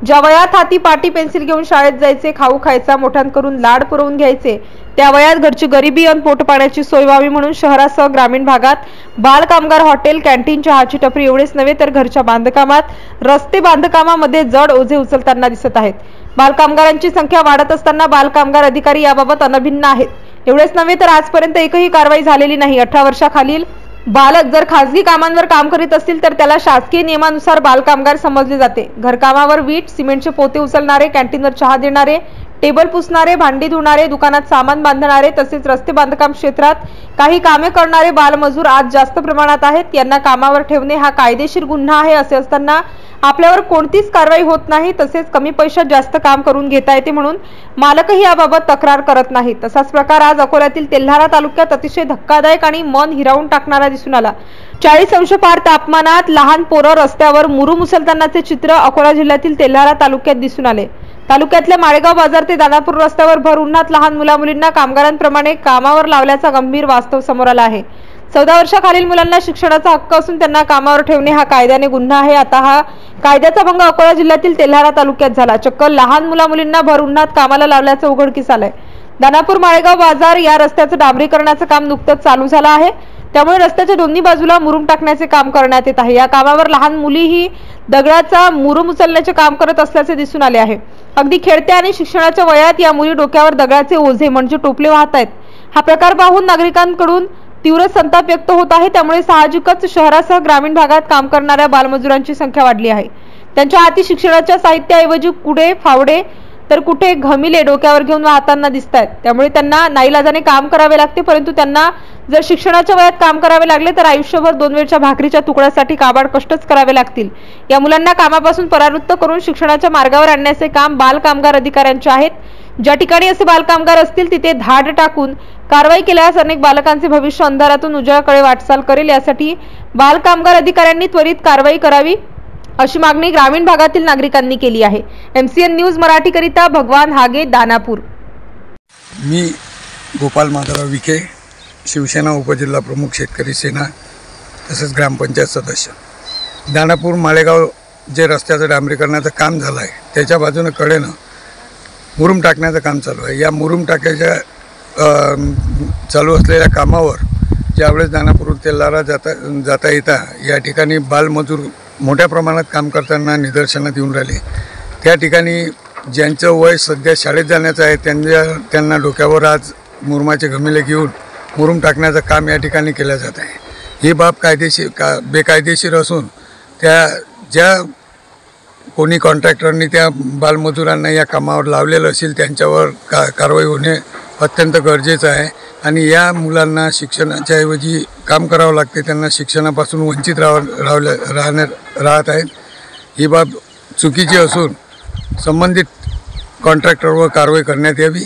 ज्या वयात हाती पाटी पेन्सिल घेऊन शाळेत जायचे, खाऊ खायचा, मोठ्यांकडून लाड पुरवून घ्यायचे, त्या वयात घरची गरिबी आणि पोट पाण्याची सोय व्हावी म्हणून शहरासह ग्रामीण भागात बाल कामगार हॉटेल, कॅन्टीन, चहाची टपरी एवढेच नव्हे तर घरच्या बांधकामात, रस्ते बांधकामामध्ये जड ओझे उचलताना दिसत आहेत। बाल कामगारांची संख्या वाढत असताना बाल कामगार अधिकारी याबाबत अनभिज्ञ आहेत। एवढेच नव्हे तर आजपर्यंत एकही कारवाई झालेली नाही। 18 वर्षाखालील बालक जर खासगी कामांवर काम करीत असतील तर त्याला शासकीय नियमानुसार बाल कामगार समजले जाते। घरकामावर वीट सिमेंटचे पोते उचलणारे, कॅन्टीनवर चहा देणारे, टेबल पुसणारे, भांडी धुणारे, दुकानात सामान बांधणारे तसेच रस्ते बांधकाम क्षेत्रात काही कामे करणारे बालमजूर आज जास्त प्रमाणात आहेत। यांना कामावर ठेवणे हा कायदेशीर गुन्हा आहे। असे असताना आपल्यावर कोणतीच कारवाई होत नाही, तसेच कमी पैशात जास्त काम करून घेता येते म्हणून मालकही याबाबत तक्रार करत नाहीत। तसाच प्रकार आज अकोल्यातील तेल्हारा तालुक्यात अतिशय धक्कादायक आणि मन हिरावून टाकणारा दिसून आला। 40 अंश पार तापमानात लहान पोरं रस्त्यावर मुरुम उचलतानाचे चित्र अकोला जिल्ह्यातील तेल्हारा तालुक्यात दिसून आले। तालुक्यातल्या माळेगाव बाजार ते दानापूर रस्त्यावर भर उन्हात लहान मुलामुलींना कामगारांप्रमाणे कामावर लावल्याचा गंभीर वास्तव समोर आला आहे। 14 वर्षाखालील मुलांना शिक्षणाचा हक्क असून त्यांना कामावर ठेवणे हा कायद्याने गुन्हा आहे। आता हा कायद्याचा भंग अकोला जिल्ह्यातील तेल्हारा तालुक्यात झाला। चक्क लहान मुलामुलींना भर उन्हात कामाला लावल्याचं उघडकीस आलंय। दानापूर माळेगाव बाजार या रस्त्याचं डांबरीकरणाचं काम नुकतंच चालू झालं आहे, त्यामुळे रस्त्याच्या दोन्ही बाजूला मुरुम टाकण्याचे काम करण्यात येत आहे। या कामावर लहान मुलीही दगडाचा मुरुम उचलण्याचे काम करत असल्याचे दिसून आले आहे। अगदी खेळत्या आणि शिक्षणाच्या वयात या मुली डोक्यावर दगडाचे ओझे म्हणजे टोपले वाहत आहेत। हा प्रकार पाहून नागरिकांकडून तीव्र संताप व्यक्त होत आहे। त्यामुळे साहजिकच शहरासह ग्रामीण भागात काम करणाऱ्या बालमजुरांची संख्या वाढली आहे। त्यांच्या हाती शिक्षणाच्या साहित्याऐवजी कुडे, फावडे तर कुठे घमिले डोक्यावर घेऊन वाहताना दिसतात। त्यामुळे त्यांना नाईलाजाने काम करावे लागते, परंतु त्यांना जर शिक्षणाच्या वयात काम करावे लागले तर आयुष्यभर 2 वेळच्या भाकरीच्या तुकड्यासाठी काबाड कष्टच करावे लागतील। या मुलांना कामापासून परावृत्त करून शिक्षणाच्या मार्गावर आणण्याचे काम बाल कामगार अधिकाऱ्यांचे आहेत। ज्या ठिकाणी असे बाल कामगार असतील तिथे धाड टाकून कारवाई केल्यास अनेक बालकांचे भविष्य अंधारातून उजाळाकडे वाटचाल करेल। यासाठी बाल कामगार अधिकाऱ्यांनी त्वरित कारवाई करावी अशी मागणी ग्रामीण भागातील नागरिकांनी केली आहे। MCN न्यूज मराठी करिता भगवान हागे, दानापूर। मी गोपाल माधवराव विखे, शिवसेना उपजिल्हा प्रमुख, शेतकरी सेना तसेच ग्रामपंचायत सदस्य। दानापूर माळेगाव जे रस्त्याचं डांबरीकरणाचं काम झालं आहे त्याच्या बाजूने कडेनं मुरुम टाकण्याचं काम चालू आहे। या मुरुम टाकायच्या चालू असलेल्या कामावर ज्यावेळेस दानापूर तेल्हारा जाता येता या ठिकाणी बालमजूर मोठ्या प्रमाणात काम करताना निदर्शनात येऊन राहिले। त्या ठिकाणी ज्यांचं वय सध्या शाळेत जाण्याचं आहे त्यांना डोक्यावर आज मुरुमाचे घमिले घेऊन मुरुम टाकण्याचं काम या ठिकाणी केलं जात आहे। ही बाब बेकायदेशीर असून ज्या कोणी कॉन्ट्रॅक्टरनी त्या बालमजुरांना या कामावर लावलेलं असेल त्यांच्यावर कारवाई होणे अत्यंत गरजेचं आहे। आणि या मुलांना शिक्षणाच्या ऐवजी काम करावं लागते, त्यांना शिक्षणापासून वंचित राहत आहेत। ही बाब चुकीची असून संबंधित कॉन्ट्रॅक्टरवर कारवाई करण्यात यावी।